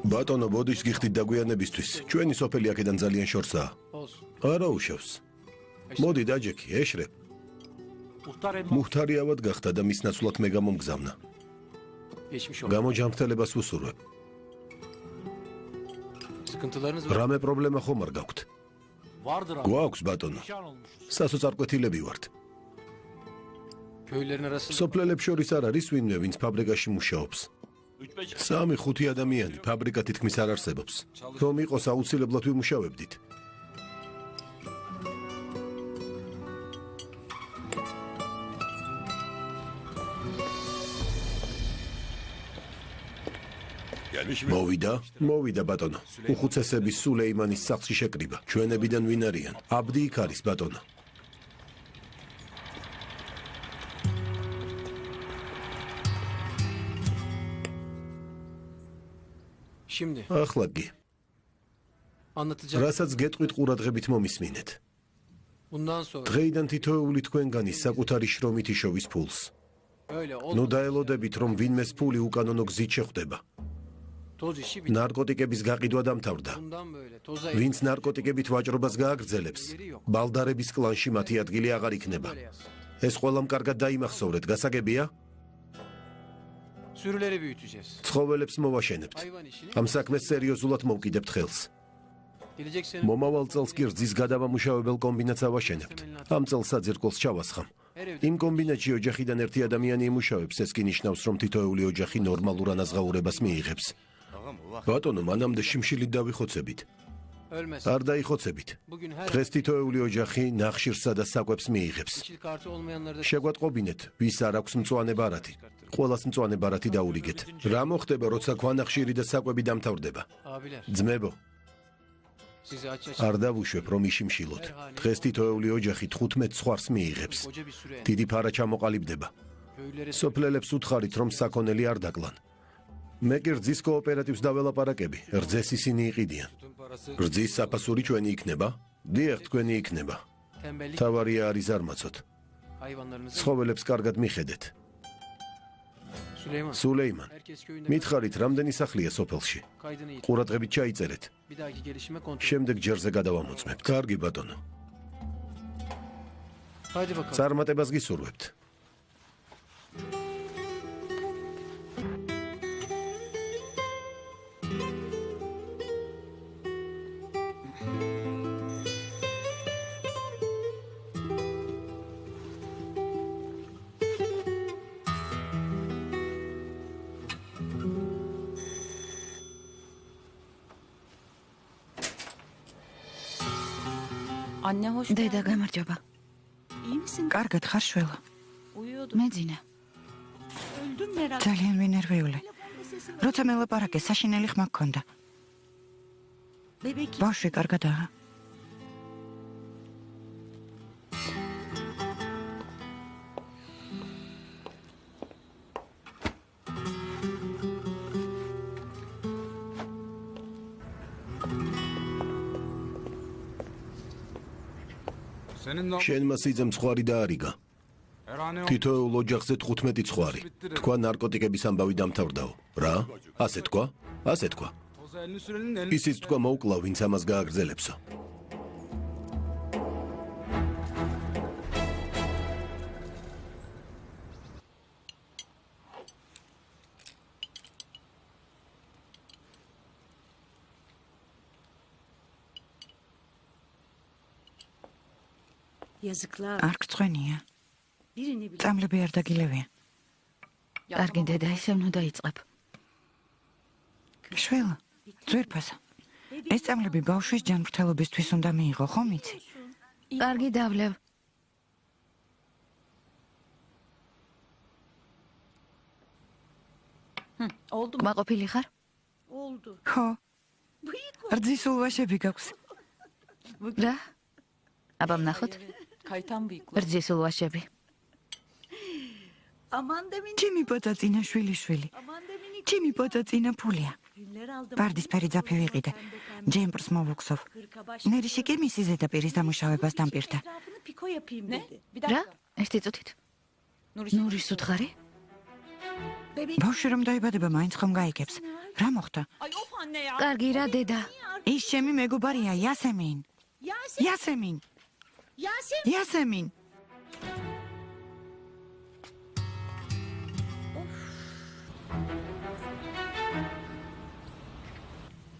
ბატონო, ბოდიშს გიხდით დაგვიანებისთვის. ჩვენი სოფელი აქედან ძალიან შორსაა. არა უშავს. მოდი დაჯექი, ეშრე. მუხტარიავად გახდა და მის ნაცვლად მე გამომგზავნა. გამოჯანმრთელებას ვუსურვებ. რამე პრობლემა ხომ არ გაქვთ? გვაქვს ბატონო. სასოწარკვეთილები ვართ. სოფლელებს შორის არ არის ვინმე, ვინც ფაბრიკაში მუშაობს. 3-5 ადამიანი ფაბრიკა თითქმის არ არსებობს. რომ იყოს აუცილებლად ვიმუშავებდით. მოვიდა ბატონო. უხუცესების სულეიმანის სახლში შეკრიბა. ჩვენებიდან ვინ არიან? აბდი იქ არის ბატონო. ახლა კი. რასაც გეტყვით ყურადღებით მომისმინეთ. დღეიდან თითოეული თქვენგანი საკუთარი შრომით იშოვის ფულს. ნუ დაელოდებით, რომ ვინმეს ფული უკანონო გზით შეხვდება. ნარკოტიკების გაყიდვა დამთავრდა. ვინც ნარკოტიკებით ვაჭრობას გააგრძელებს, ბალდარების კლანში მათი ადგილი აღარ იქნება. ეს ყველამ კარგად დაიმახსოვრეთ, გასაგებია? ცხოველებს მოვაშენებთ. ამ საქმეს სერიოზულად მოვკიდებთ ხელს. მომავალ წელს კი რძის გადამამუშავებელ კომბინატს ავაშენებთ. ამ წელს საძირკველს ჩავასხამ. იმ კომბინატში ოჯახიდან ერთი ადამიანი იმუშავებს, ეს კი ნიშნავს, რომ თითოეული ოჯახი ნორმალურ ანაზღაურებას მიიღებს. ბატონო, მანამდე შიმშილით დავიხოცებით. არ დაიხოცებით. დღეს თითოეული ოჯახი ნახშირსა და საკვებს მიიღებს. შეგვატყობინეთ, ვის არ აქვს მწვანე ბარათი. ყველას მწვანე ბარათი დაურიგეთ. რა მოხდება, როცა ქვანახშირი და საკვები დამთავრდება? ძმებო, არ დავუშვებ, რომ იშიმშილოთ. დღეს თითოეული ოჯახი 15 ცხვარს მიიღებს. დიდი ფარა ჩამოყალიბდება. სოფლელებს უთხარით, რომ საქონელი არ დაკლან. მე კი რძის კოოპერატივს დაველაპარაკები. რძეს ისინი იყიდიან. რძის საფასური ჩვენი იქნება? დიახ, თქვენი იქნება. თავარია არის არმაცოთ. ცხოველებს კარგად მიხედეთ. სულეიმან, მითხარით, რამდენი სახლია სოფელში? ყურადღებით ჩაიწერეთ. შემდეგ ჯერზე გადავამოწმებთ. კარგი ბატონო. წარმატებას გისურვებთ. დედა, გამარჯობა. კარგად ხარ შველა? მეძინა. ძალიან ვინერვიული. როცა მელაპარაკე, საშინელი ხმა გქონდა. ბავშვი კარგადაა. შენმა სიძემ ცხვარი დაარიგა. თითოეულ ოჯახზე 15 ცხვარი. თქვა ნარკოტიკების ამბავი დამთავრდაო. რა? ასე თქვა? ასე თქვა. ისიც თქვა მოუკლავ, ვინც ამას გააგრძელებსო. არ გწვენია. წამლები არ დაგილევია. კარგი დედა, ისე უნდა დაიწყებ. შველა, ძვირფასა. ეს წამლები ბავშვის ჯანმრთელობისთვის უნდა მიიღო, ხომ იცი? კარგი დავლევ. კმაყოფილი ხარ? ხო. რძის ულვაშები გაქვს. რა? აბა ვნახოთ. რძის ულვაშები. ჩემი პოტაწინა შვილიშვილი. ჩემი პოტაწინა ფულია. ვარდისფერი ძაფი ვიყიდე. ჯემპრს მოვუხსოვ. ნერიში კი მისი ზედაპირის დამუშავებას დამპირდა. რა? ერთი წუთით. ნურის უთხარი? ბავშვი რომ დაიბადება, მაინც ხომ გაიგებს. რა მოხდა? კარგი რა დედა. ის ჩემი მეგობარია, იასემინ. იასემინ. იასემინ.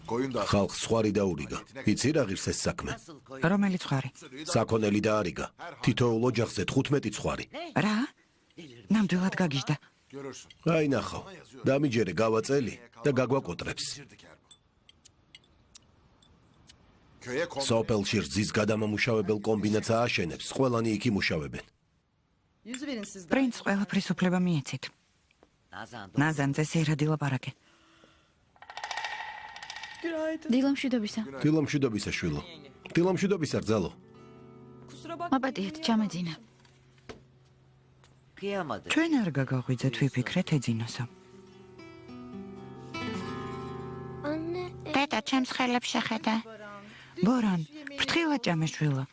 ხალხს სხვარი დაურიგა. იცი რა ღირს ეს საქმე? რომელი ცხარი? საქონელი დაარიგა. თითოეულ ოჯახზე 15 ცხარი. რა? ნამდვილად გაგიჟდა. აი ნახავ. დამიჯერე გავაწელი და გაგვაკოტრებს. სოფელში რძის გადამამუშავებელ კომბინატს ააშენებს, ყველანი იქ იმუშავებენ. პრინც ყველაფრის უფლება მიეცით. ნაზანზე სერადი ლაპარაკე. დილომშვიდობისა. დილომშვიდობისა შვილო. დილომშვიდობისა რძალო. მაპატიეთ, ჩამეძინა. ჩვენ არ გაგაღვიძეთ ვიფიქრეთ ეძინოსო. დედა, ჩემს ხელებს შეხედა. ბორან, ფრთხილად ჭამე შვილო.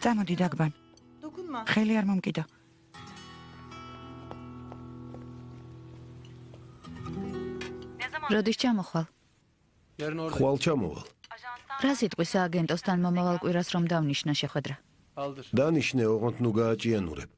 წამოდი დაგბან. ხელი არ მომკიდო. როდის ჩამოხვალ? ხვალ ჩამოვალ. რა სიტყვის ააგენტოსთან მომავალ კვირას რომ დავნიშნა შეხვედრა? დანიშნე, ოღონდ ნუ გააჭიანურებ.